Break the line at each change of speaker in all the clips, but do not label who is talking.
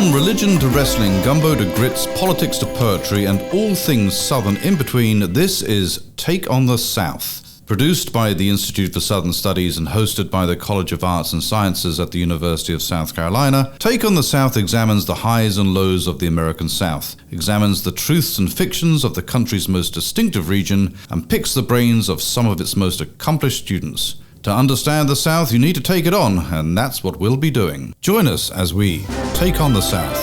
From religion to wrestling, gumbo to grits, politics to poetry, and all things Southern in between, this is Take on the South. Produced by the Institute for Southern Studies and hosted by the College of Arts and Sciences at the University of South Carolina, Take on the South examines the highs and lows of the American South, examines the truths and fictions of the country's most distinctive region, and picks the brains of some of its most accomplished students. To understand the South, you need to take it on, and that's what we'll be doing. Join us as we take on the South.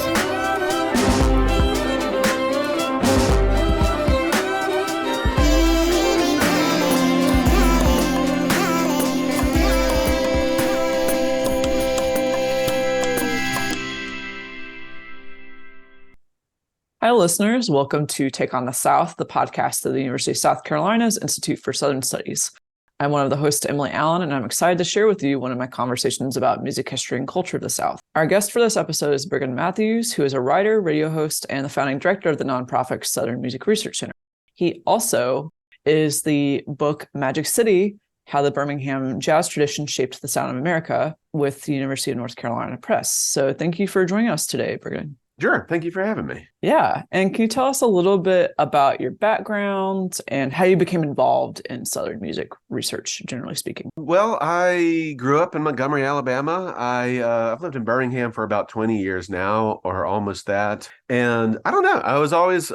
Hi, listeners. Welcome to Take on the South, the podcast of the University of South Carolina's Institute for Southern Studies. I'm one of the hosts, Emily Allen, and I'm excited to share with you one of my conversations about music history and culture of the South. Our guest for this episode is Brigham Matthews, who is a writer, radio host, and the founding director of the nonprofit Southern Music Research Center. He also is the book Magic City, How the Birmingham Jazz Tradition Shaped the Sound of America with the University of North Carolina Press. So thank you for joining us today, Brigham.
Sure. Thank you for having me.
Yeah. And can you tell us a little bit about your background and how you became involved in Southern music research, generally speaking?
Well, I grew up in Montgomery, Alabama. I've lived in Birmingham for about 20 years now, or almost that. And I don't know. I was always,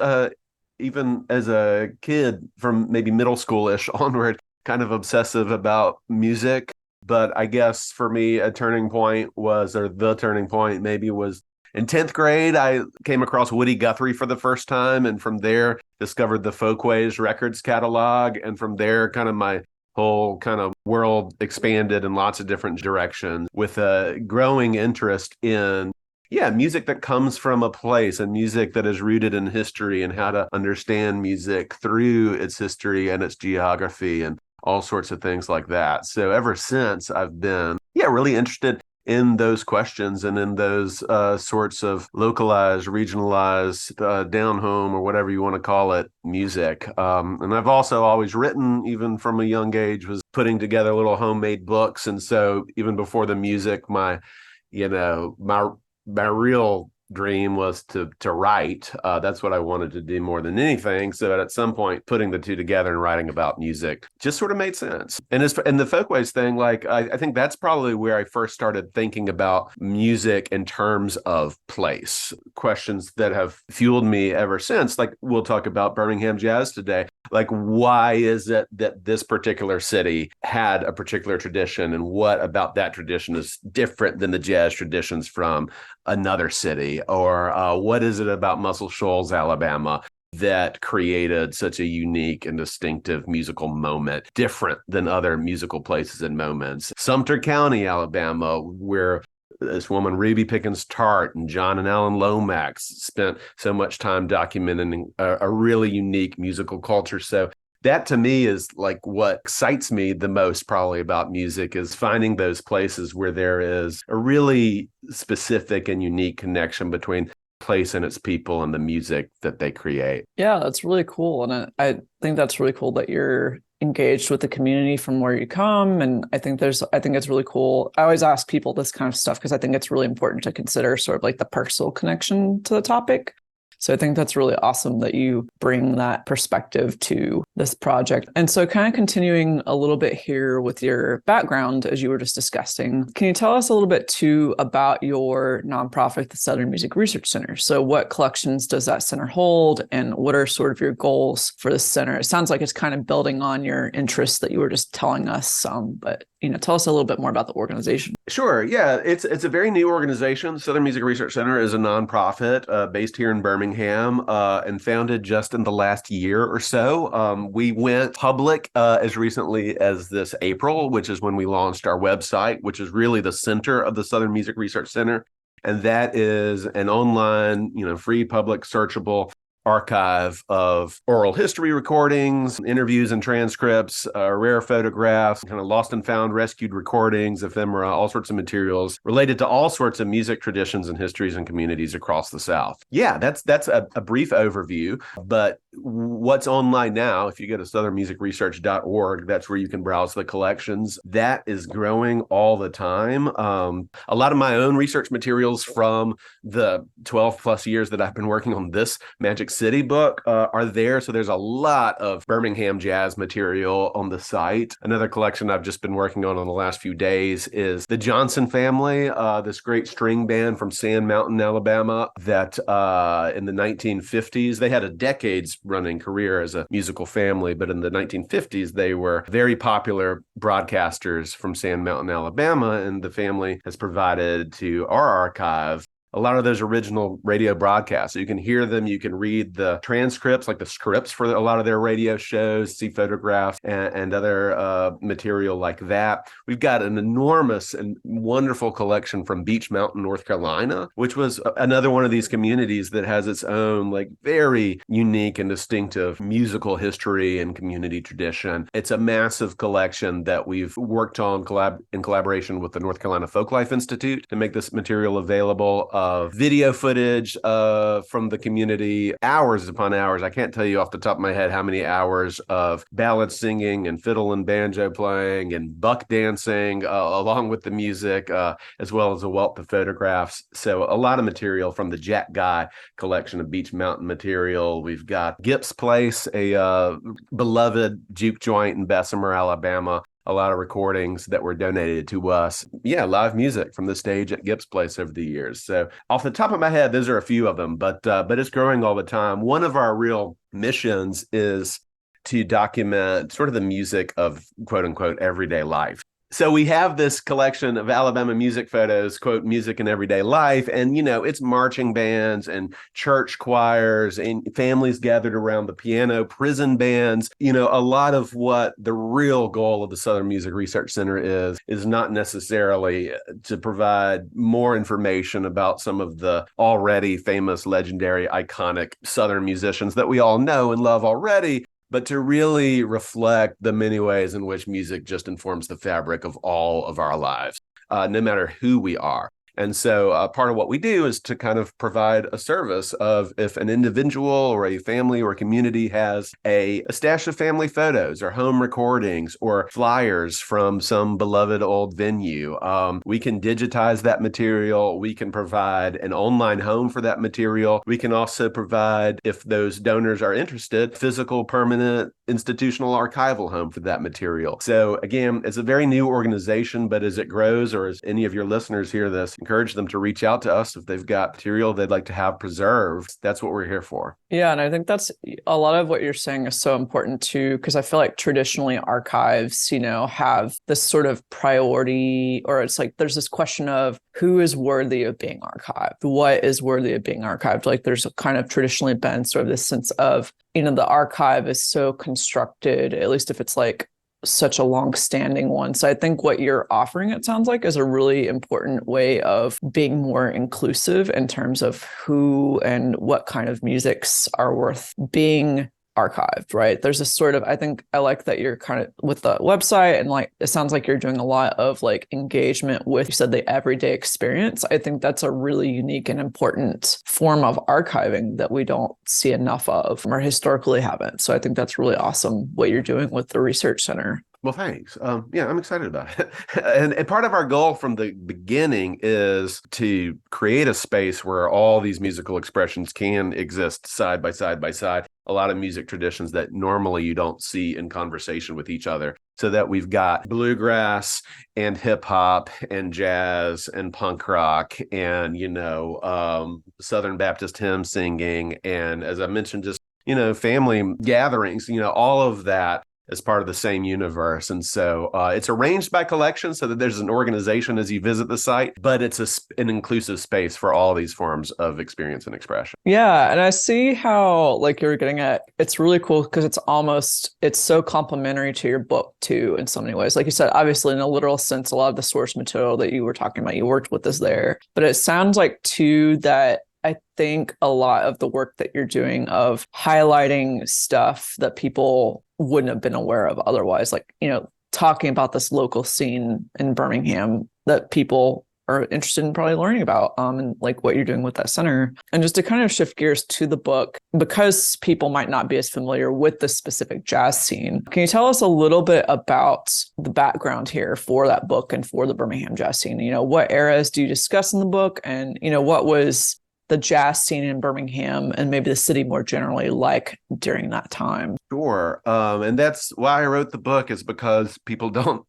even as a kid from maybe middle school-ish onward, kind of obsessive about music. But I guess for me, the turning point was in 10th grade, I came across Woody Guthrie for the first time, and from there discovered the Folkways Records catalog, and from there kind of my whole kind of world expanded in lots of different directions with a growing interest in music that comes from a place and music that is rooted in history and how to understand music through its history and its geography and all sorts of things like that. So ever since, I've been really interested in those questions and in those sorts of localized, regionalized, down home, or whatever you want to call it, music. And I've also always written, even from a young age, was putting together little homemade books. And so even before the music, my real dream was to write. That's what I wanted to do more than anything. So at some point, putting the two together and writing about music just sort of made sense. And the Folkways thing, I think that's probably where I first started thinking about music in terms of place. Questions that have fueled me ever since. Like, we'll talk about Birmingham jazz today. Like, why is it that this particular city had a particular tradition, and what about that tradition is different than the jazz traditions from another city? Or what is it about Muscle Shoals, Alabama, that created such a unique and distinctive musical moment, different than other musical places and moments? Sumter County, Alabama, where this woman, Ruby Pickens Tart, and John and Alan Lomax spent so much time documenting a really unique musical culture. So that, to me, is like what excites me the most probably about music, is finding those places where there is a really specific and unique connection between place and its people and the music that they create.
Yeah, that's really cool. And I think that's really cool that you're engaged with the community from where you come. And I think it's really cool. I always ask people this kind of stuff because I think it's really important to consider sort of like the personal connection to the topic. So I think that's really awesome that you bring that perspective to this project. And so kind of continuing a little bit here with your background, as you were just discussing, can you tell us a little bit too about your nonprofit, the Southern Music Research Center? So what collections does that center hold, and what are sort of your goals for the center? It sounds like it's kind of building on your interests that you were just telling us, but tell us a little bit more about the organization.
Sure. Yeah, it's a very new organization. Southern Music Research Center is a nonprofit based here in Birmingham and founded just in the last year or so. We went public as recently as this April, which is when we launched our website, which is really the center of the Southern Music Research Center. And that is an online, free, public, searchable archive of oral history recordings, interviews and transcripts, rare photographs, kind of lost and found rescued recordings, ephemera, all sorts of materials related to all sorts of music traditions and histories and communities across the South. Yeah, that's a brief overview, but what's online now, if you go to southernmusicresearch.org, that's where you can browse the collections. That is growing all the time. A lot of my own research materials from the 12 plus years that I've been working on this Magic City book are there. So there's a lot of Birmingham jazz material on the site. Another collection I've just been working on the last few days is the Johnson family, this great string band from Sand Mountain, Alabama, that in the 1950s, they had a decades running career as a musical family, but in the 1950s, they were very popular broadcasters from Sand Mountain, Alabama, and the family has provided to our archive a lot of those original radio broadcasts. So you can hear them, you can read the transcripts, like the scripts for a lot of their radio shows, see photographs and other material like that. We've got an enormous and wonderful collection from Beech Mountain, North Carolina, which was another one of these communities that has its own like very unique and distinctive musical history and community tradition. It's a massive collection that we've worked on in collaboration with the North Carolina Folklife Institute to make this material available. Video footage from the community, hours upon hours. I can't tell you off the top of my head how many hours of ballad singing and fiddle and banjo playing and buck dancing along with the music, as well as a wealth of photographs. So a lot of material from the Jack Guy collection of Beech Mountain material. We've got Gipp's Place, a beloved juke joint in Bessemer, Alabama. A lot of recordings that were donated to us. Yeah, live music from the stage at Gipp's Place over the years. So off the top of my head, those are a few of them, but it's growing all the time. One of our real missions is to document sort of the music of quote unquote everyday life. So we have this collection of Alabama music photos, quote, music in everyday life. And, you know, it's marching bands and church choirs and families gathered around the piano, prison bands. You know, a lot of what the real goal of the Southern Music Research Center is not necessarily to provide more information about some of the already famous, legendary, iconic Southern musicians that we all know and love already, but to really reflect the many ways in which music just informs the fabric of all of our lives, no matter who we are. And so part of what we do is to kind of provide a service of if an individual or a family or a community has a stash of family photos or home recordings or flyers from some beloved old venue, we can digitize that material. We can provide an online home for that material. We can also provide, if those donors are interested, physical, permanent, institutional archival home for that material. So again, it's a very new organization, but as it grows, or as any of your listeners hear this, encourage them to reach out to us if they've got material they'd like to have preserved. That's what we're here for. Yeah, and I think that's a lot of what you're saying is so important too, because I feel like traditionally archives, you know, have this sort of priority, or it's like there's this question of who is worthy of being archived, what is worthy of being archived. Like there's kind of traditionally been sort of this sense of, you know, the archive is so constructed, at least if it's like such a long-standing one. So I think what you're offering, it sounds like, is a really important way of being more inclusive in terms of who and what kind of musics are worth being archived, right? There's a sort of, I think I like that you're kind of with the website, and like it sounds like you're doing a lot of like engagement with, you said, the everyday experience. I think that's a really unique and important form of archiving that we don't see enough of, or historically haven't. So I think that's really awesome what you're doing with the research center. Well, thanks. Yeah, I'm excited about it. And part of our goal from the beginning is to create a space where all these musical expressions can exist side by side by side. A lot of music traditions that normally you don't see in conversation with each other. So that we've got bluegrass and hip hop and jazz and punk rock and, you know, Southern Baptist hymn singing. And as I mentioned, just, you know, family gatherings, you know, all of that as part of the same universe. And so it's arranged by collection so that there's an organization as you visit the site, but it's an inclusive space for all these forms of experience and expression. Yeah. And I see how, like you're getting at, it's really cool because it's so complementary to your book too, in so many ways. Like you said, obviously in a literal sense, a lot of the source material that you were talking about, you worked with is there, but it sounds like too that
I think a lot of the work that you're doing of highlighting stuff that people wouldn't have been aware of otherwise, like, talking about this local scene in Birmingham that people are interested in probably learning about, and like what you're doing with that center. And just to kind of shift gears to the book, because people might not be as familiar with the specific jazz scene, can you tell us a little bit about the background here for that book and for the Birmingham jazz scene? What eras do you discuss in the book, and what was the jazz scene in Birmingham and maybe the city more generally like during that time?
Sure. And that's why I wrote the book, is because people don't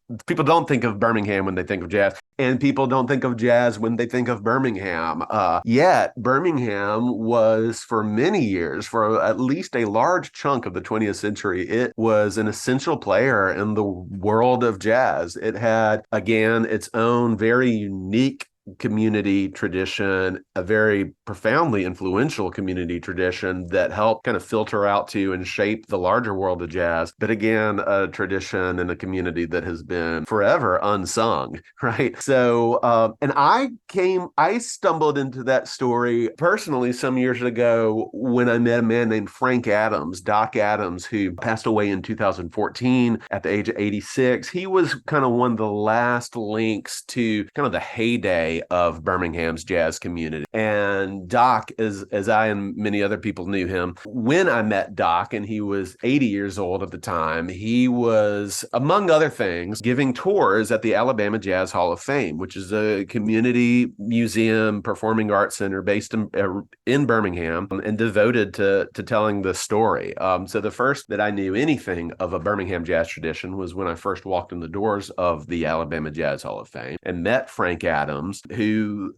think of Birmingham when they think of jazz, and people don't think of jazz when they think of Birmingham. Yet Birmingham was, for many years, for at least a large chunk of the 20th century, it was an essential player in the world of jazz. It had, again, its own very unique community tradition, a very profoundly influential community tradition that helped kind of filter out to and shape the larger world of jazz. But again, a tradition and a community that has been forever unsung, right? So, and I stumbled into that story personally some years ago when I met a man named Frank Adams, Doc Adams, who passed away in 2014 at the age of 86. He was kind of one of the last links to kind of the heyday of Birmingham's jazz community. And Doc, as I and many other people knew him, when I met Doc, and he was 80 years old at the time, he was, among other things, giving tours at the Alabama Jazz Hall of Fame, which is a community museum, performing arts center based in Birmingham, and devoted to telling the story. So the first that I knew anything of a Birmingham jazz tradition was when I first walked in the doors of the Alabama Jazz Hall of Fame and met Frank Adams, who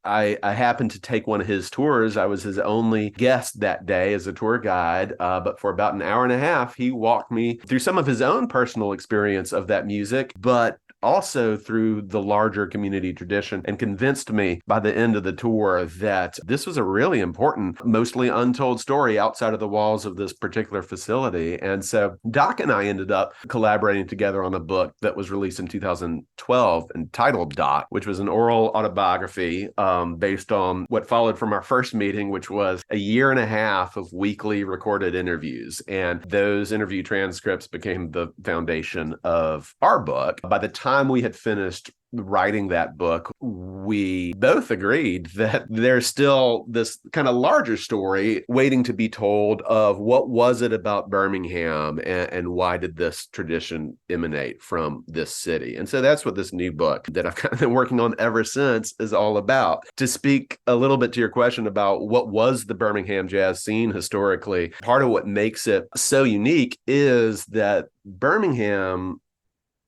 I happened to take one of his tours. I was his only guest that day as a tour guide, but for about an hour and a half, he walked me through some of his own personal experience of that music, but also through the larger community tradition, and convinced me by the end of the tour that this was a really important, mostly untold story outside of the walls of this particular facility. And so Doc and I ended up collaborating together on a book that was released in 2012 entitled Doc, which was an oral autobiography based on what followed from our first meeting, which was a year and a half of weekly recorded interviews. And those interview transcripts became the foundation of our book. By the time we had finished writing that book, we both agreed that there's still this kind of larger story waiting to be told of what was it about Birmingham, and why did this tradition emanate from this city. And so that's what this new book that I've kind of been working on ever since is all about. To speak a little bit to your question about what was the Birmingham jazz scene historically, part of what makes it so unique is that Birmingham,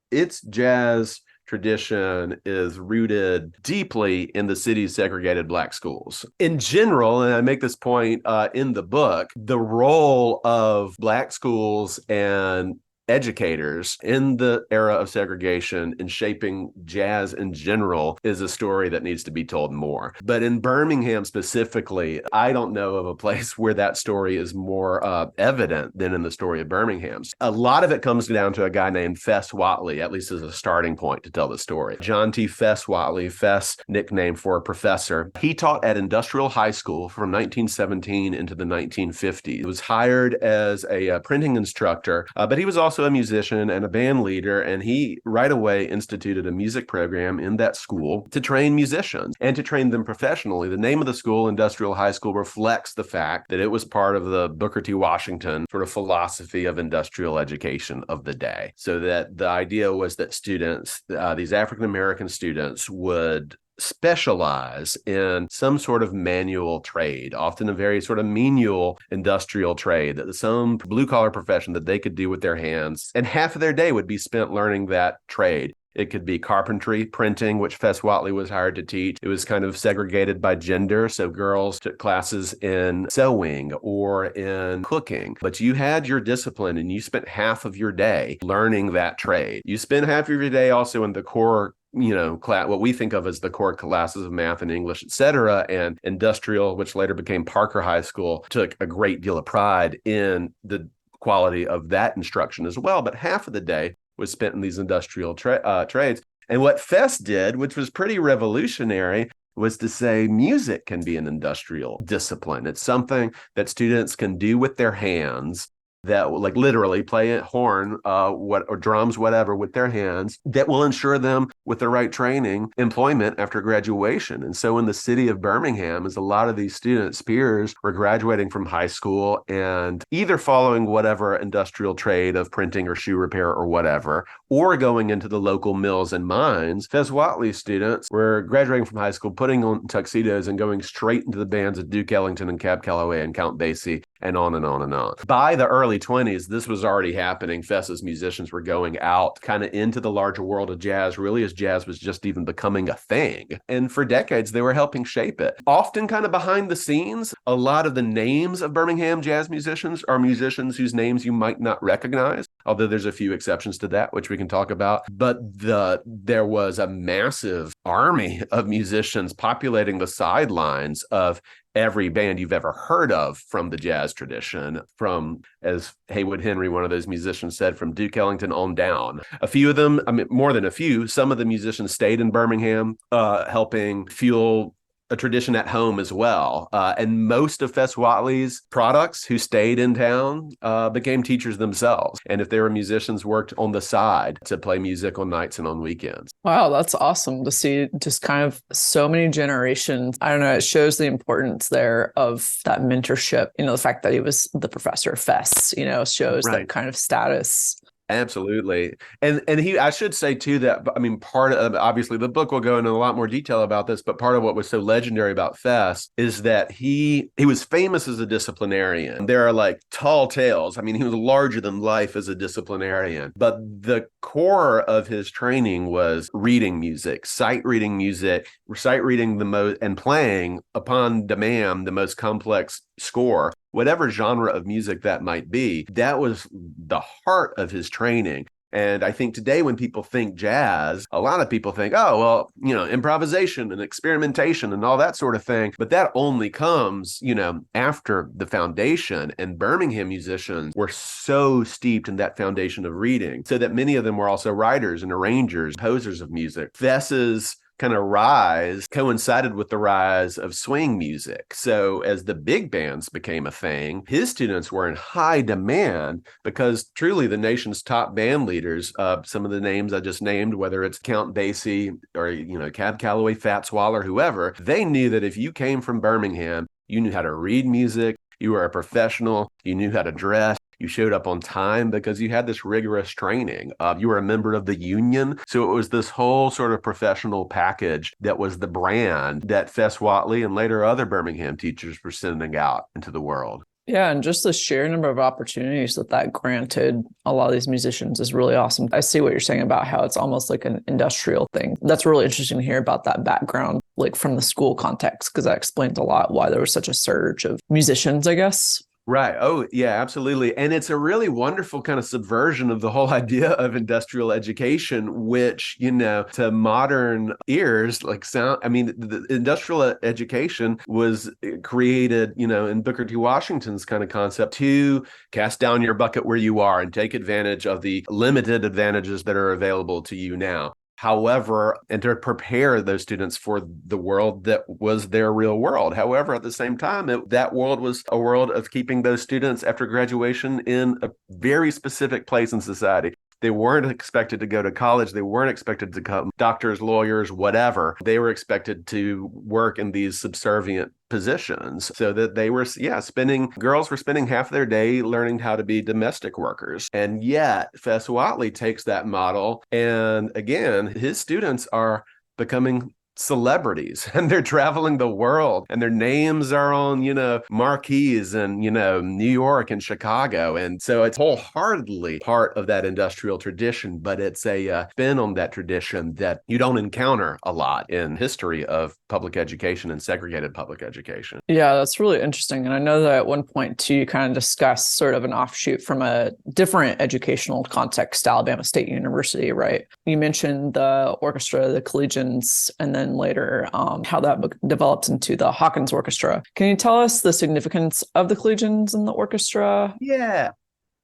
its jazz tradition is rooted deeply in the city's segregated Black schools. In general, and I make this point in the book, the role of Black schools and educators in the era of segregation in shaping jazz in general is a story that needs to be told more. But in Birmingham specifically, I don't know of a place where that story is more evident than in the story of Birmingham. A lot of it comes down to a guy named Fess Watley, at least as a starting point to tell the story. John T. Fess Watley, Fess nickname for a professor. He taught at Industrial High School from 1917 into the 1950s. He was hired as a printing instructor, but he was also a musician and a band leader, and he right away instituted a music program in that school to train musicians and to train them professionally. The name of the school, Industrial High School, reflects the fact that it was part of the Booker T. Washington sort of philosophy of industrial education of the day. So that the idea was that students, these African-American students, would specialize in some sort of manual trade, often a very sort of menial industrial trade, some blue-collar profession that they could do with their hands. And half of their day would be spent learning that trade. It could be carpentry, printing, which Fess Watley was hired to teach. It was kind of segregated by gender, so girls took classes in sewing or in cooking. But you had your discipline, and you spent half of your day learning that trade. You spent half of your day also in the core what we think of as the core classes of math and English, et cetera, and industrial, which later became Parker High School, took a great deal of pride in the quality of that instruction as well. But half of the day was spent in these industrial trades. And what Fess did, which was pretty revolutionary, was to say music can be an industrial discipline. It's something that students can do with their hands, that like literally play a horn, or drums, whatever, with their hands, that will ensure them, with the right training, employment after graduation. And so in the city of Birmingham, as a lot of these students' peers were graduating from high school and either following whatever industrial trade of printing or shoe repair or whatever, or going into the local mills and mines, Fez Whatley students were graduating from high school, putting on tuxedos and going straight into the bands of Duke Ellington and Cab Calloway and Count Basie, and on and on and on. By the early 20s, this was already happening. Fess's musicians were going out kind of into the larger world of jazz, really, as jazz was just even becoming a thing. And for decades, they were helping shape it. Often kind of behind the scenes, a lot of the names of Birmingham jazz musicians are musicians whose names you might not recognize, although there's a few exceptions to that, which we can talk about. But there was a massive army of musicians populating the sidelines of every band you've ever heard of from the jazz tradition, from, as Haywood Henry, one of those musicians, said, from Duke Ellington on down. A few of them, I mean, more than a few, some of the musicians stayed in Birmingham, helping fuel a tradition at home as well. And most of Fess Whatley's products who stayed in town became teachers themselves. And if they were musicians, worked on the side to play music on nights and on weekends.
Wow, that's awesome to see just kind of so many generations. I don't know, it shows the importance there of that mentorship. You know, the fact that he was the professor of Fess, you know, shows that kind of status.
Absolutely. And I should say too that, I mean, part of, obviously the book will go into a lot more detail about this, but part of what was so legendary about Fess is that he was famous as a disciplinarian. There are like tall tales. I mean, he was larger than life as a disciplinarian, but the core of his training was reading music, sight reading the most, and playing upon demand the most complex score, whatever genre of music that might be. That was the heart of his training. And I think today when people think jazz, a lot of people think, oh, well, you know, improvisation and experimentation and all that sort of thing. But that only comes, you know, after the foundation. And Birmingham musicians were so steeped in that foundation of reading, so that many of them were also writers and arrangers, composers of music. Fess's kind of rise coincided with the rise of swing music. So as the big bands became a thing, his students were in high demand because truly the nation's top band leaders, some of the names I just named, whether it's Count Basie or, you know, Cab Calloway, Fats Waller, whoever, they knew that if you came from Birmingham, you knew how to read music, you were a professional, you knew how to dress, you showed up on time because you had this rigorous training. You were a member of the union. So it was this whole sort of professional package that was the brand that Fess Whatley and later other Birmingham teachers were sending out into the world.
Yeah, and just the sheer number of opportunities that granted a lot of these musicians is really awesome. I see what you're saying about how it's almost like an industrial thing. That's really interesting to hear about that background, like from the school context, because that explains a lot why there was such a surge of musicians, I guess.
Right. Oh, yeah, absolutely. And it's a really wonderful kind of subversion of the whole idea of industrial education, which, you know, to modern ears, like sound, I mean, the industrial education was created, you know, in Booker T. Washington's kind of concept to cast down your bucket where you are and take advantage of the limited advantages that are available to you now. However, and to prepare those students for the world that was their real world. However, at the same time, that world was a world of keeping those students after graduation in a very specific place in society. They weren't expected to go to college. They weren't expected to become doctors, lawyers, whatever. They were expected to work in these subservient positions, so that they were, girls were spending half their day learning how to be domestic workers. And yet Fess Whatley takes that model, and again, his students are becoming celebrities and they're traveling the world and their names are on, you know, marquees in, you know, New York and Chicago. And so it's wholeheartedly part of that industrial tradition, but it's a spin on that tradition that you don't encounter a lot in history of public education and segregated public education.
Yeah, that's really interesting. And I know that at one point too, you kind of discussed sort of an offshoot from a different educational context, Alabama State University, right? You mentioned the orchestra, the collegians, and then later how that developed into the Hawkins Orchestra. Can you tell us the significance of the collegians and the orchestra?
Yeah,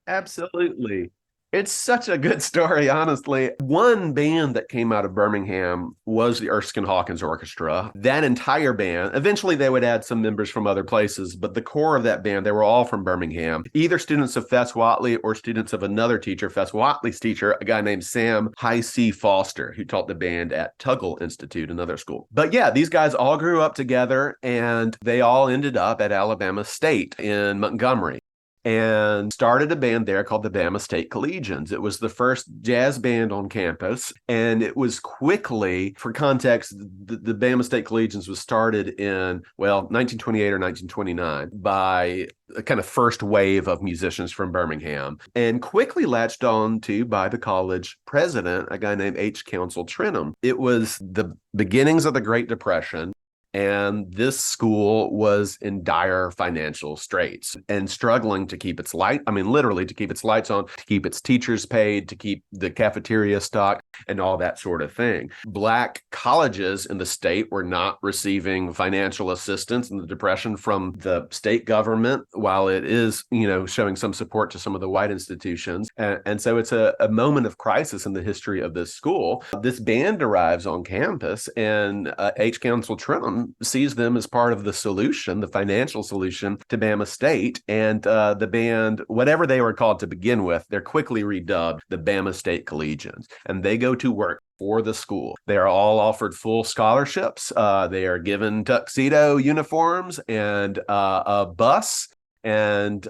absolutely. It's such a good story, honestly. One band that came out of Birmingham was the Erskine Hawkins Orchestra. That entire band, eventually they would add some members from other places, but the core of that band, they were all from Birmingham, either students of Fess Whatley or students of another teacher, Fess Whatley's teacher, a guy named Sam High C. Foster, who taught the band at Tuggle Institute, another school. But yeah, these guys all grew up together and they all ended up at Alabama State in Montgomery, and started a band there called the Bama State Collegians. It was the first jazz band on campus, and it was quickly, for context, the Bama State Collegians was started in, 1928 or 1929 by a kind of first wave of musicians from Birmingham, and quickly latched on to by the college president, a guy named H. Council Trenholm. It was the beginnings of the Great Depression. And this school was in dire financial straits and struggling to keep its literally to keep its lights on, to keep its teachers paid, to keep the cafeteria stocked, and all that sort of thing. Black colleges in the state were not receiving financial assistance in the Depression from the state government, while it is, showing some support to some of the white institutions. And so it's a moment of crisis in the history of this school. This band arrives on campus, and H. Council Trenholm sees them as part of the solution, the financial solution to Bama State. And the band, whatever they were called to begin with, they're quickly redubbed the Bama State Collegians. And they go to work for the school. They are all offered full scholarships. They are given tuxedo uniforms and a bus. And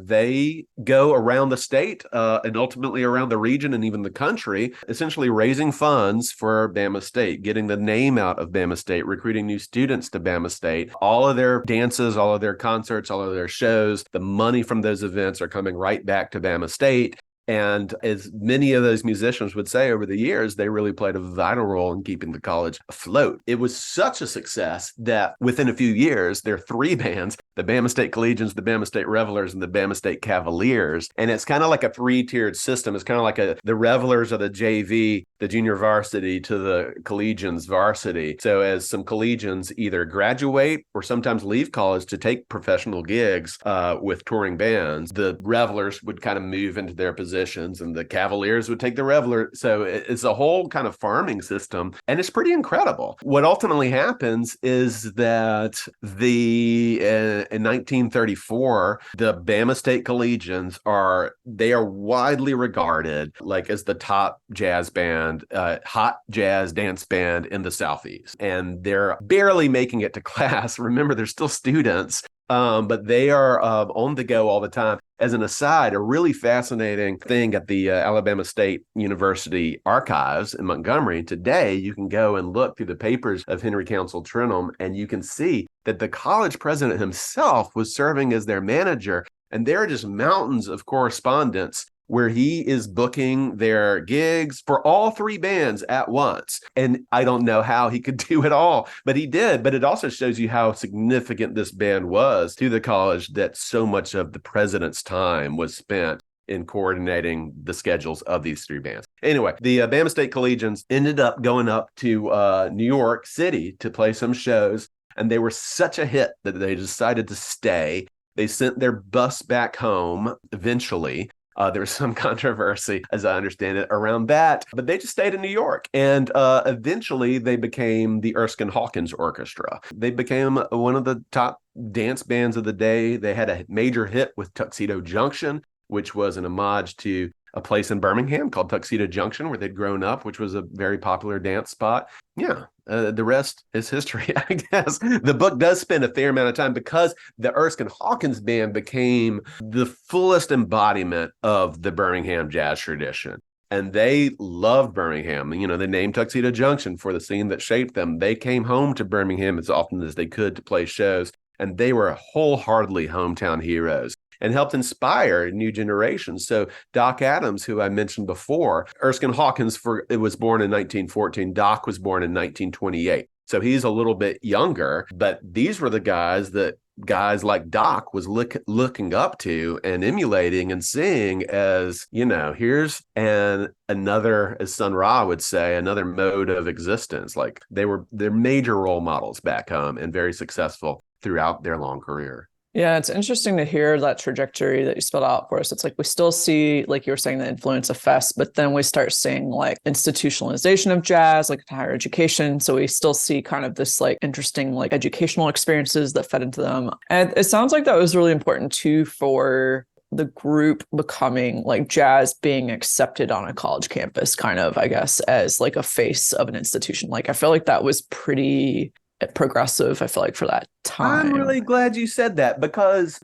they go around the state and ultimately around the region and even the country, essentially raising funds for Bama State, getting the name out of Bama State, recruiting new students to Bama State. All of their dances, all of their concerts, all of their shows, the money from those events are coming right back to Bama State. And as many of those musicians would say over the years, they really played a vital role in keeping the college afloat. It was such a success that within a few years, there are three bands, the Bama State Collegians, the Bama State Revelers, and the Bama State Cavaliers. And it's kind of like a three-tiered system. It's kind of like the Revelers are the JV, the junior varsity, to the Collegians varsity. So as some Collegians either graduate or sometimes leave college to take professional gigs with touring bands, the Revelers would kind of move into their positions and the Cavaliers would take the Reveler. So it's a whole kind of farming system, and it's pretty incredible. What ultimately happens is that in 1934, the Bama State Collegians are widely regarded like as the top jazz band, hot jazz dance band in the Southeast. And they're barely making it to class. Remember, they're still students. But they are on the go all the time. As an aside, a really fascinating thing at the Alabama State University archives in Montgomery, today you can go and look through the papers of Henry Council Trenholm, and you can see that the college president himself was serving as their manager. And there are just mountains of correspondence where he is booking their gigs for all three bands at once. And I don't know how he could do it all, but he did. But it also shows you how significant this band was to the college, that so much of the president's time was spent in coordinating the schedules of these three bands. Anyway, the Bama State Collegians ended up going up to New York City to play some shows, and they were such a hit that they decided to stay. They sent their bus back home eventually. There was some controversy, as I understand it, around that, but they just stayed in New York. And eventually they became the Erskine Hawkins Orchestra. They became one of the top dance bands of the day. They had a major hit with Tuxedo Junction, which was an homage to a place in Birmingham called Tuxedo Junction, where they'd grown up, which was a very popular dance spot. Yeah, the rest is history, I guess. The book does spend a fair amount of time because the Erskine Hawkins Band became the fullest embodiment of the Birmingham jazz tradition. And they loved Birmingham. They named Tuxedo Junction for the scene that shaped them. They came home to Birmingham as often as they could to play shows, and they were wholeheartedly hometown heroes and helped inspire new generations. So Doc Adams, who I mentioned before, Erskine Hawkins was born in 1914. Doc was born in 1928. So he's a little bit younger, but these were the guys that guys like Doc was looking up to and emulating and seeing as, here's another, as Sun Ra would say, another mode of existence. Like they're major role models back home and very successful throughout their long career.
Yeah, it's interesting to hear that trajectory that you spelled out for us. It's like we still see, like you were saying, the influence of Fest, but then we start seeing like institutionalization of jazz, like higher education. So we still see kind of this like interesting like educational experiences that fed into them. And it sounds like that was really important too for the group becoming like jazz being accepted on a college campus, kind of, I guess, as like a face of an institution. Like I feel like that was pretty progressive, I feel like, for that time.
I'm really glad you said that because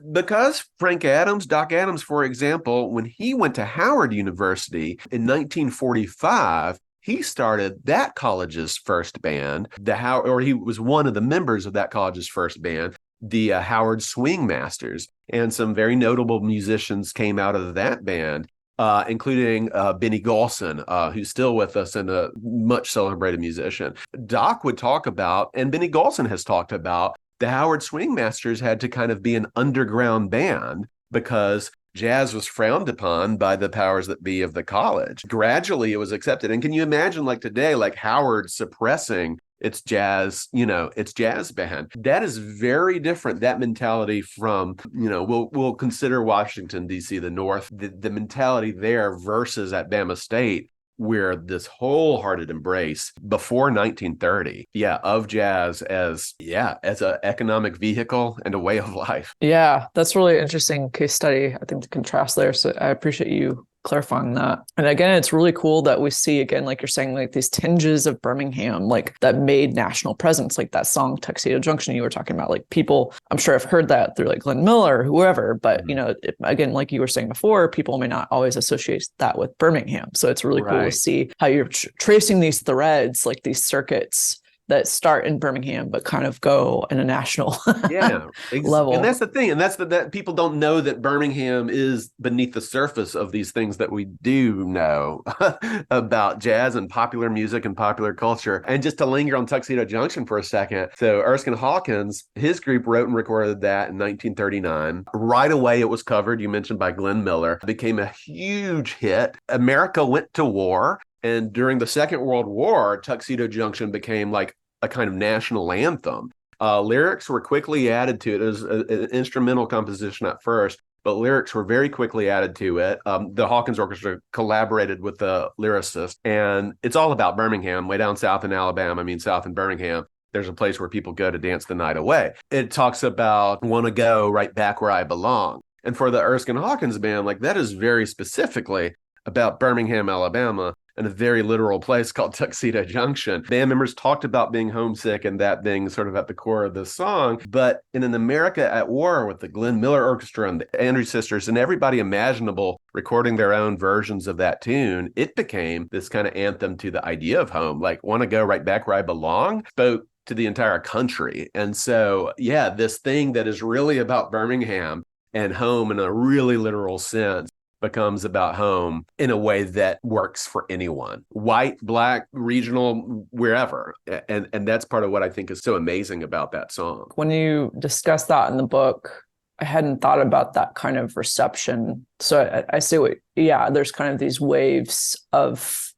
Frank Adams, Doc Adams, for example, when he went to Howard University in 1945, he started that college's first band, he was one of the members of that college's first band, the Howard Swing Masters, and some very notable musicians came out of that band. Including Benny Golson, who's still with us and a much celebrated musician. Doc would talk about, and Benny Golson has talked about, the Howard Swing Masters had to kind of be an underground band because jazz was frowned upon by the powers that be of the college. Gradually, it was accepted. And can you imagine, like today, like Howard suppressing its jazz band? That is very different, that mentality from, we'll consider Washington, D.C., the North, the mentality there versus at Bama State, where this wholehearted embrace before 1930, of jazz as an economic vehicle and a way of life.
Yeah, that's really interesting case study, I think, to contrast there. So I appreciate you clarifying that. And again, it's really cool that we see, again, like you're saying, like these tinges of Birmingham, like that made national presence, like that song Tuxedo Junction you were talking about. Like people, I'm sure, have heard that through like Glenn Miller or whoever, but again, like you were saying before, people may not always associate that with Birmingham. So it's really cool to see how you're tracing these threads, like these circuits that start in Birmingham, but kind of go in a national level.
And that's the thing. And that's that people don't know that Birmingham is beneath the surface of these things that we do know about jazz and popular music and popular culture. And just to linger on Tuxedo Junction for a second. So Erskine Hawkins, his group wrote and recorded that in 1939. Right away, it was covered, you mentioned, by Glenn Miller. It became a huge hit. America went to war. And during the Second World War, Tuxedo Junction became like a kind of national anthem. Lyrics were quickly added to it. It was an instrumental composition at first, but lyrics were very quickly added to it. The Hawkins Orchestra collaborated with the lyricist, and it's all about Birmingham, way down south in Alabama. South in Birmingham. There's a place where people go to dance the night away. It talks about want to go right back where I belong. And for the Erskine Hawkins band, like that is very specifically about Birmingham, Alabama, in a very literal place called Tuxedo Junction. Band members talked about being homesick and that being sort of at the core of the song. But in an America at war with the Glenn Miller Orchestra and the Andrews Sisters and everybody imaginable recording their own versions of that tune, it became this kind of anthem to the idea of home. Like, want to go right back where I belong, spoke to the entire country. And so, this thing that is really about Birmingham and home in a really literal sense becomes about home in a way that works for anyone, white, black, regional, wherever. And that's part of what I think is so amazing about that song.
When you discuss that in the book, I hadn't thought about that kind of reception. So I see there's kind of these waves of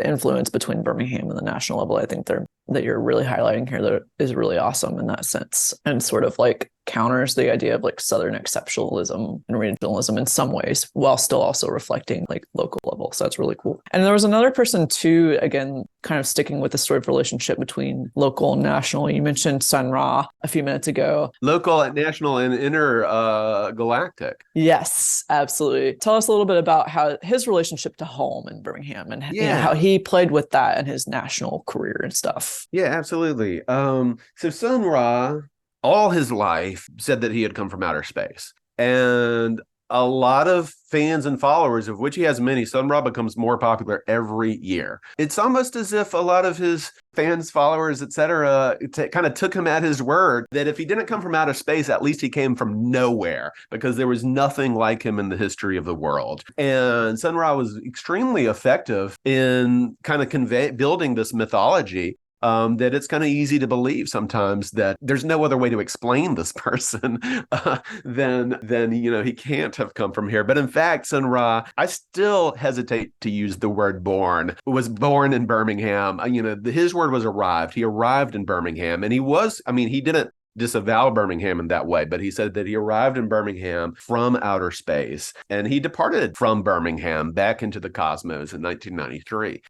influence between Birmingham and the national level. I think that you're really highlighting here that is really awesome in that sense, and sort of like counters the idea of like Southern exceptionalism and regionalism in some ways, while still also reflecting like local level. So that's really cool. And there was another person too, again, kind of sticking with the sort of relationship between local and national. You mentioned Sun Ra a few minutes ago.
Local, national, and intergalactic.
Yes, absolutely. Tell us a little bit about how his relationship to home in Birmingham and how he played with that in his national career and stuff.
Yeah, absolutely. So Sun Ra, all his life, said that he had come from outer space. And a lot of fans and followers, of which he has many, Sun Ra becomes more popular every year. It's almost as if a lot of his fans, followers, etc., kind of took him at his word that if he didn't come from outer space, at least he came from nowhere, because there was nothing like him in the history of the world. And Sun Ra was extremely effective in kind of building this mythology. That it's kind of easy to believe sometimes that there's no other way to explain this person than he can't have come from here. But in fact, Sun Ra, I still hesitate to use the word born, was born in Birmingham. His word was arrived. He arrived in Birmingham, and he didn't disavow Birmingham in that way, but he said that he arrived in Birmingham from outer space, and he departed from Birmingham back into the cosmos in 1993.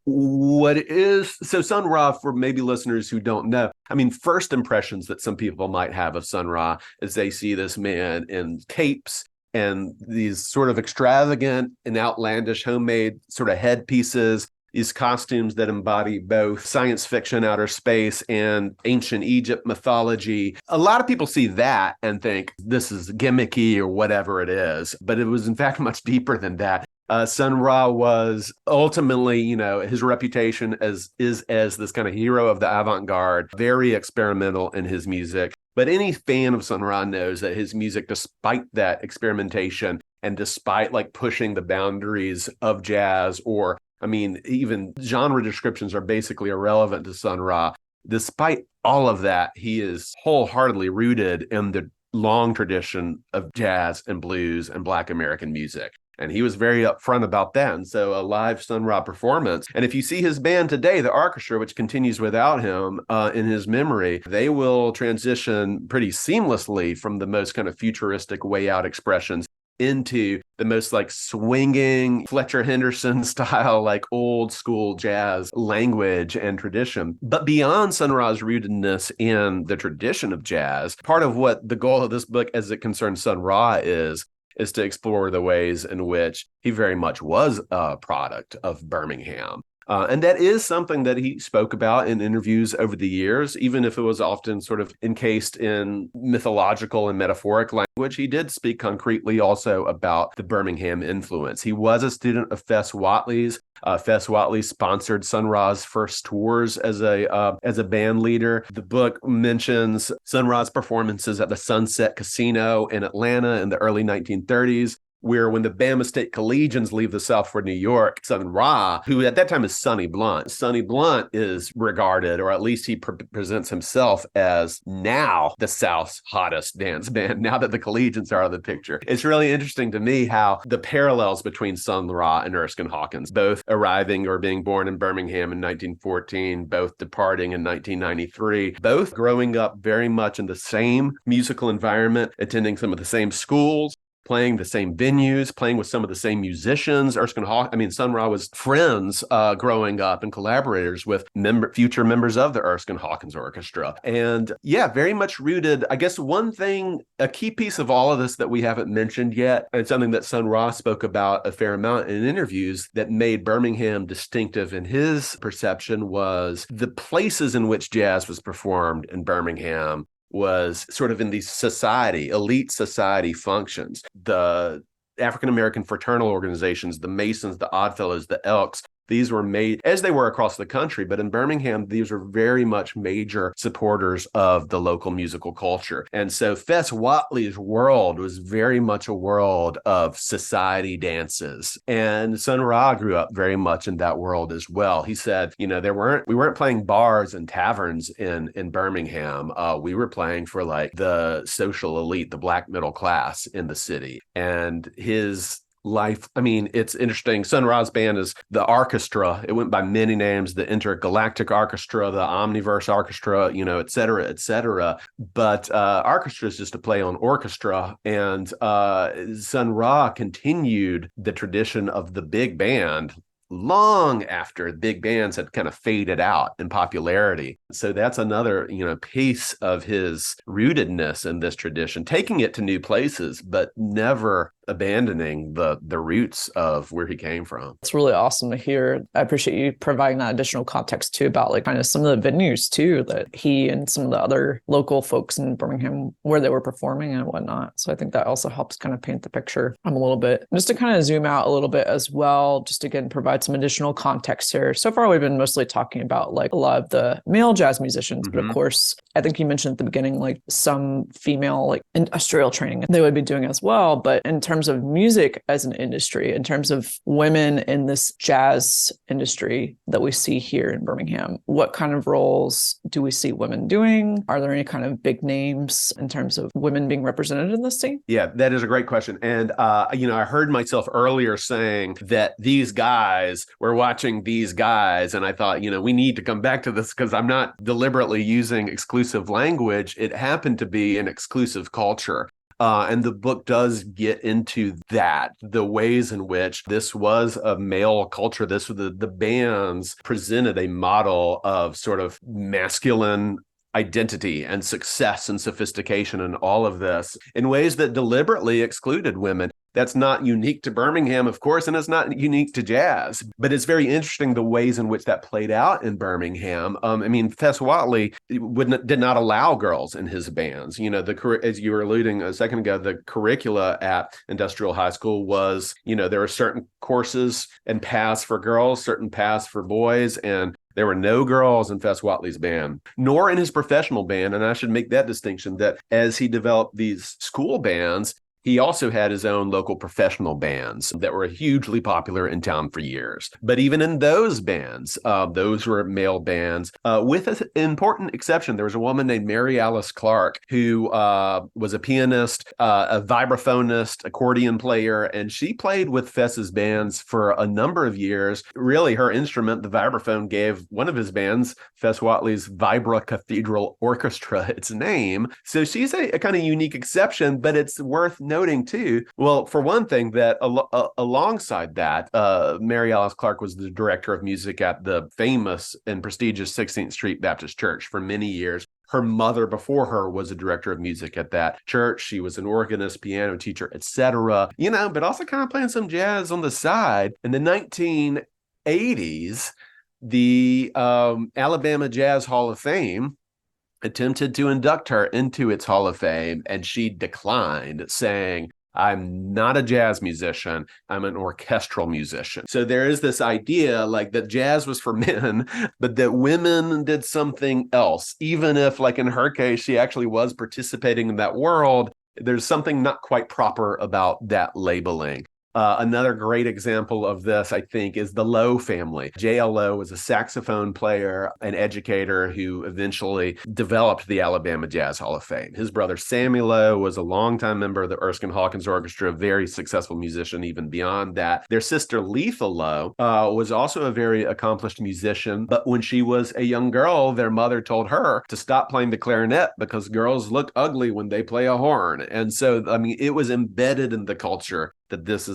So Sun Ra, for maybe listeners who don't know, I mean, first impressions that some people might have of Sun Ra is they see this man in capes and these sort of extravagant and outlandish homemade sort of headpieces, these costumes that embody both science fiction, outer space, and ancient Egypt mythology. A lot of people see that and think this is gimmicky or whatever it is, but it was in fact much deeper than that. Sun Ra was ultimately, his reputation as this kind of hero of the avant-garde, very experimental in his music. But any fan of Sun Ra knows that his music, despite that experimentation and despite like pushing the boundaries of jazz, or I mean, even genre descriptions are basically irrelevant to Sun Ra. Despite all of that, he is wholeheartedly rooted in the long tradition of jazz and blues and Black American music. And he was very upfront about that. And so a live Sun Ra performance. And if you see his band today, the orchestra, which continues without him in his memory, they will transition pretty seamlessly from the most kind of futuristic way out expressions into the most like swinging Fletcher Henderson style, like old school jazz language and tradition. But beyond Sun Ra's rootedness in the tradition of jazz, part of what the goal of this book as it concerns Sun Ra is to explore the ways in which he very much was a product of Birmingham. And that is something that he spoke about in interviews over the years, even if it was often sort of encased in mythological and metaphoric language. He did speak concretely also about the Birmingham influence. He was a student of Fess Whatley's. Fess Whatley sponsored Sun Ra's first tours as a band leader. The book mentions Sun Ra's performances at the Sunset Casino in Atlanta in the early 1930s. Where when the Bama State Collegians leave the South for New York, Sun Ra, who at that time is Sonny Blunt is regarded, or at least he presents himself as now the South's hottest dance band, now that the Collegians are out of the picture. It's really interesting to me how the parallels between Sun Ra and Erskine Hawkins, both arriving or being born in Birmingham in 1914, both departing in 1993, both growing up very much in the same musical environment, attending some of the same schools, playing the same venues, playing with some of the same musicians. Sun Ra was friends growing up and collaborators with future members of the Erskine Hawkins Orchestra. And yeah, very much rooted. I guess one thing, a key piece of all of this that we haven't mentioned yet, and something that Sun Ra spoke about a fair amount in interviews that made Birmingham distinctive in his perception, was the places in which jazz was performed in Birmingham was sort of in these elite society functions. The African-American fraternal organizations, the Masons, the Oddfellows, the Elks, these were made as they were across the country, but in Birmingham, these were very much major supporters of the local musical culture. And so Fess Whatley's world was very much a world of society dances. And Sun Ra grew up very much in that world as well. He said, we weren't playing bars and taverns in Birmingham. We were playing for like the social elite, the Black middle class in the city. And his life, it's interesting. Sun Ra's band is the orchestra. It went by many names: the Intergalactic Orchestra, the Omniverse Orchestra, et cetera, et cetera. But orchestra is just a play on orchestra. And Sun Ra continued the tradition of the big band long after big bands had kind of faded out in popularity. So that's another, piece of his rootedness in this tradition, taking it to new places, but never abandoning the roots of where he came from.
It's really awesome to hear. I appreciate you providing that additional context too about like kind of some of the venues too that he and some of the other local folks in Birmingham where they were performing and whatnot. So I think that also helps kind of paint the picture a little bit. Just to kind of zoom out a little bit as well, just to again provide some additional context here. So far we've been mostly talking about like a lot of the male jazz musicians, but of course I think you mentioned at the beginning like some female like industrial training they would be doing as well. But in terms terms of music as an industry, in terms of women in this jazz industry that we see here in Birmingham, what kind of roles do we see women doing? Are there any kind of big names in terms of women being represented in this scene?
Yeah, that is a great question. And, I heard myself earlier saying that these guys were watching these guys. And I thought, we need to come back to this because I'm not deliberately using exclusive language. It happened to be an exclusive culture. And the book does get into that, the ways in which this was a male culture. This was the bands presented a model of sort of masculine identity and success and sophistication and all of this in ways that deliberately excluded women. That's not unique to Birmingham, of course, and it's not unique to jazz, but it's very interesting the ways in which that played out in Birmingham. Fess Whatley did not allow girls in his bands. As you were alluding a second ago, the curricula at Industrial High School was, there were certain courses and paths for girls, certain paths for boys, and there were no girls in Fess Whatley's band, nor in his professional band. And I should make that distinction that as he developed these school bands, he also had his own local professional bands that were hugely popular in town for years. But even in those bands, those were male bands, with an important exception. There was a woman named Mary Alice Clark who was a pianist, a vibraphonist, accordion player, and she played with Fess's bands for a number of years. Really, her instrument, the vibraphone, gave one of his bands, Fess Whatley's Vibra Cathedral Orchestra, its name. So she's a kind of unique exception, but it's worth noting too, well, for one thing, that alongside that, Mary Alice Clark was the director of music at the famous and prestigious 16th Street Baptist Church for many years. Her mother before her was a director of music at that church. She was an organist, piano teacher, etc. But also kind of playing some jazz on the side. In the 1980s, the Alabama Jazz Hall of Fame attempted to induct her into its Hall of Fame, and she declined, saying, "I'm not a jazz musician. I'm an orchestral musician." So there is this idea like that jazz was for men, but that women did something else. Even if, like in her case, she actually was participating in that world, there's something not quite proper about that labeling. Another great example of this, I think, is the Lowe family. J.L. Lowe was a saxophone player, an educator who eventually developed the Alabama Jazz Hall of Fame. His brother Sammy Lowe was a longtime member of the Erskine Hawkins Orchestra, a very successful musician even beyond that. Their sister Letha Lowe was also a very accomplished musician, but when she was a young girl, their mother told her to stop playing the clarinet because girls look ugly when they play a horn. And so, it was embedded in the culture that this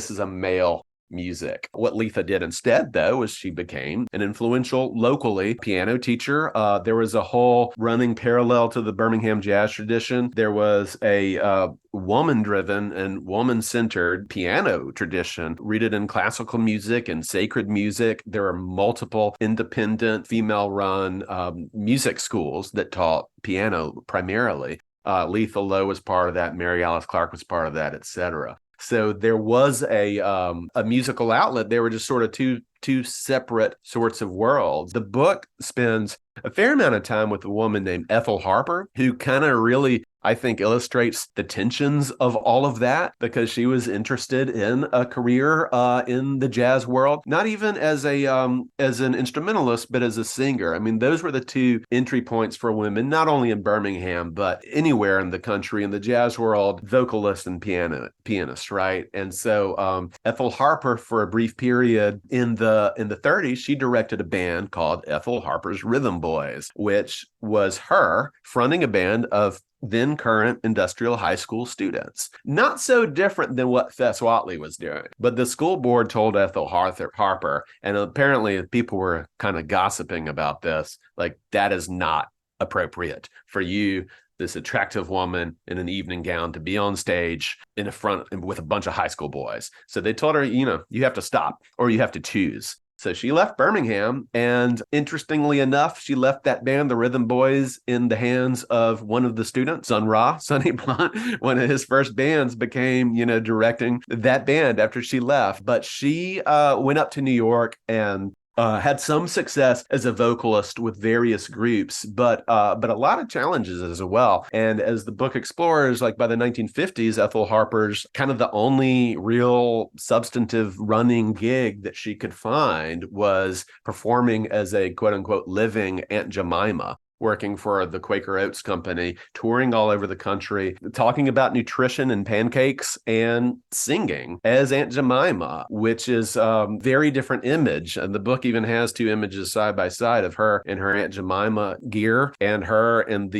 is a male music. What Letha did instead, though, was she became an influential locally piano teacher. There was a whole running parallel to the Birmingham jazz tradition. There was a woman-driven and woman-centered piano tradition rooted in classical music and sacred music. There are multiple independent female-run music schools that taught piano primarily. Letha Lowe was part of that. Mary Alice Clark was part of that, etc. So there was a musical outlet. They were just sort of two separate sorts of worlds. The book spends a fair amount of time with a woman named Ethel Harper, who kind of really, I think, illustrates the tensions of all of that, because she was interested in a career in the jazz world, not even as an instrumentalist, but as a singer. Those were the two entry points for women, not only in Birmingham, but anywhere in the country in the jazz world, vocalist and pianist, right? And so Ethel Harper, for a brief period in the 30s, she directed a band called Ethel Harper's Rhythm Boys, which was her fronting a band of then current industrial high school students. Not so different than what Fess Whatley was doing. But the school board told Ethel Harper, and apparently people were kind of gossiping about this, like, that is not appropriate for you, this attractive woman in an evening gown, to be on stage in the front with a bunch of high school boys. So they told her, you have to stop, or you have to choose. So she left Birmingham, and interestingly enough, she left that band, the Rhythm Boys, in the hands of one of the students, Sun Ra, Sonny Blunt. One of his first bands became, directing that band after she left. But she went up to New York and had some success as a vocalist with various groups, but a lot of challenges as well. And as the book explores, like by the 1950s, Ethel Harper's kind of the only real substantive running gig that she could find was performing as a quote unquote living Aunt Jemima, working for the Quaker Oats Company, touring all over the country, talking about nutrition and pancakes and singing as Aunt Jemima, which is a very different image. And the book even has two images side by side of her in her Aunt Jemima gear and her in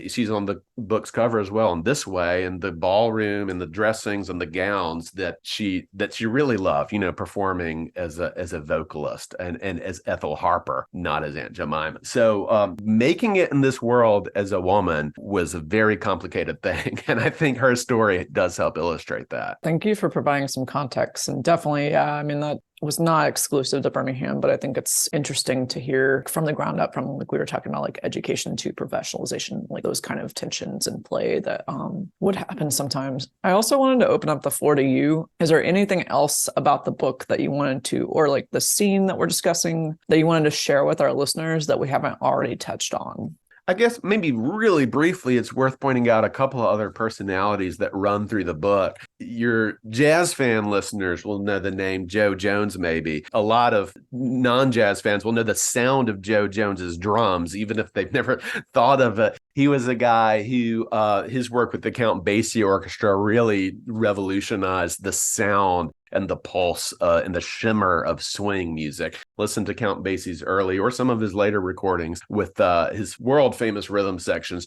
she's on the book's cover as well in this way, in the ballroom and the dressings and the gowns that she really loved, performing as a vocalist and as Ethel Harper, not as Aunt Jemima. So making it in this world as a woman was a very complicated thing. And I think her story does help illustrate that.
Thank you for providing some context. And definitely, that was not exclusive to Birmingham, but I think it's interesting to hear from the ground up, from like we were talking about, like education to professionalization, like those kind of tensions in play that would happen sometimes. I also wanted to open up the floor to you. Is there anything else about the book that you wanted to, or like the scene that we're discussing, that you wanted to share with our listeners that we haven't already touched on?
I guess maybe really briefly, it's worth pointing out a couple of other personalities that run through the book. Your jazz fan listeners will know the name Joe Jones, maybe. A lot of non-jazz fans will know the sound of Joe Jones's drums, even if they've never thought of it. He was a guy who, his work with the Count Basie Orchestra really revolutionized the sound and the pulse and the shimmer of swing music. Listen to Count Basie's early or some of his later recordings with his world-famous rhythm section,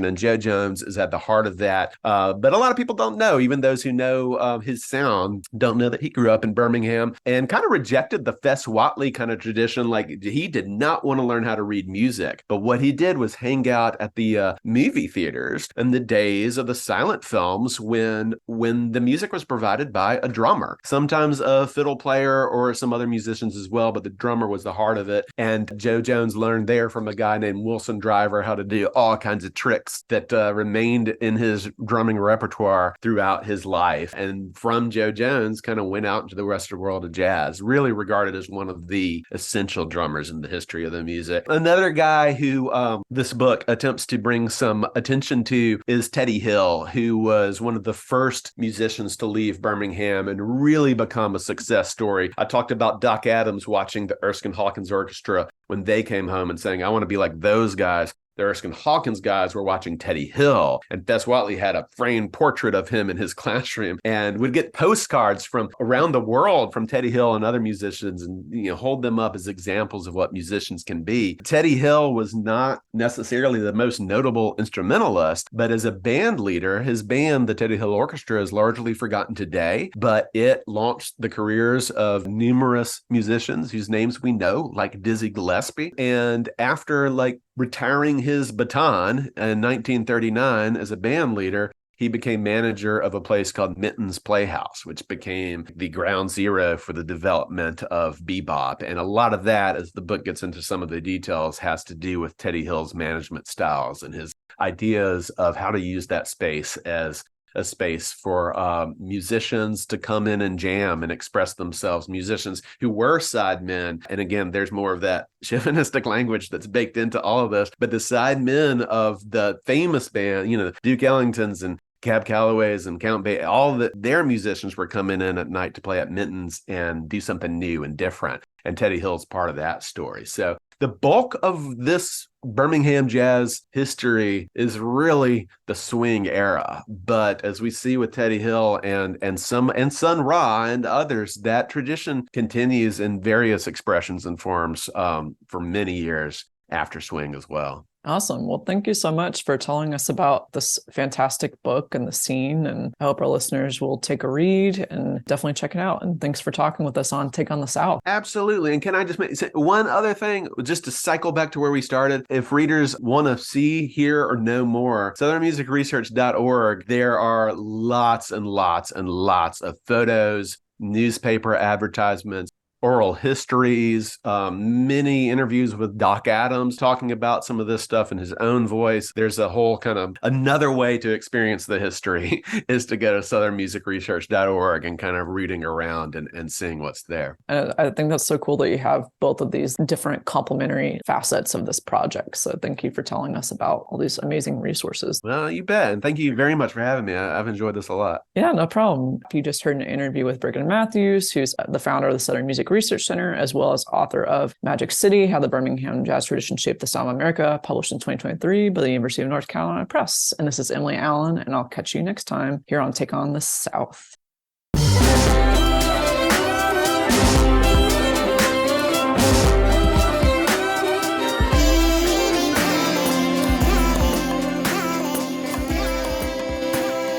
and Joe Jones is at the heart of that. But a lot of people don't know, even those who know his sound, don't know that he grew up in Birmingham and kind of rejected the Fess Whatley kind of tradition. Like, he did not want to learn how to read music, but what he did was hang out at the movie theaters in the days of the silent films when the music was provided by a drummer. Sometimes a fiddle player or some other musicians as well, but the drummer was the heart of it. And Joe Jones learned there from a guy named Wilson Driver how to do all kinds of tricks that remained in his drumming repertoire throughout his life. And from Joe Jones, kind of went out into the Western world of jazz, really regarded as one of the essential drummers in the history of the music. Another guy who this book attempts to bring some attention to is Teddy Hill, who was one of the first musicians to leave Birmingham and really become a success story. I talked about Doc Adams watching the Erskine Hawkins Orchestra when they came home and saying, I want to be like those guys. The Erskine Hawkins guys were watching Teddy Hill, and Fess Whatley had a framed portrait of him in his classroom and would get postcards from around the world from Teddy Hill and other musicians and hold them up as examples of what musicians can be. Teddy Hill was not necessarily the most notable instrumentalist, but as a band leader, his band, the Teddy Hill Orchestra, is largely forgotten today, but it launched the careers of numerous musicians whose names we know, like Dizzy Gillespie. And after retiring his baton in 1939 as a band leader, he became manager of a place called Minton's Playhouse, which became the ground zero for the development of bebop. And a lot of that, as the book gets into some of the details, has to do with Teddy Hill's management styles and his ideas of how to use that space as a space for musicians to come in and jam and express themselves, musicians who were sidemen. And again, there's more of that chauvinistic language that's baked into all of this, but the sidemen of the famous band, Duke Ellingtons and Cab Callaways and Count Basie, all their musicians were coming in at night to play at Minton's and do something new and different. And Teddy Hill's part of that story. So the bulk of this Birmingham jazz history is really the swing era. But as we see with Teddy Hill and Sun Ra and others, that tradition continues in various expressions and forms for many years after swing as well.
Awesome. Well, thank you so much for telling us about this fantastic book and the scene. And I hope our listeners will take a read and definitely check it out. And thanks for talking with us on Take on the South.
Absolutely. And can I just say one other thing, just to cycle back to where we started? If readers want to see, hear, or know more, southernmusicresearch.org, there are lots and lots and lots of photos, newspaper advertisements, oral histories, many interviews with Doc Adams talking about some of this stuff in his own voice. There's a whole kind of another way to experience the history is to go to southernmusicresearch.org and kind of rooting around and seeing what's there.
And I think that's so cool that you have both of these different complementary facets of this project. So thank you for telling us about all these amazing resources.
Well, you bet. And thank you very much for having me. I've enjoyed this a lot.
Yeah, no problem. You just heard an interview with Brigham Matthews, who's the founder of the Southern Music Research Center, as well as author of Magic City, How the Birmingham Jazz Tradition Shaped the Sound of America, published in 2023 by the University of North Carolina Press. And this is Emily Allen, and I'll catch you next time here on Take on the South.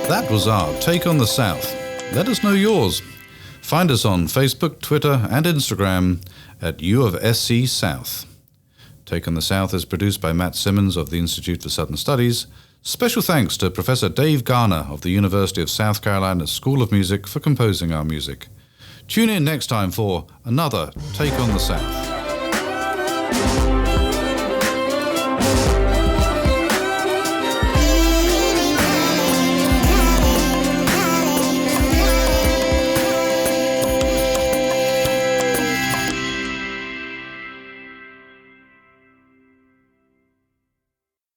That was our Take on the South. Let us know yours. Find us on Facebook, Twitter, and Instagram at U of SC South. Take on the South is produced by Matt Simmons of the Institute for Southern Studies. Special thanks to Professor Dave Garner of the University of South Carolina School of Music for composing our music. Tune in next time for another Take on the South.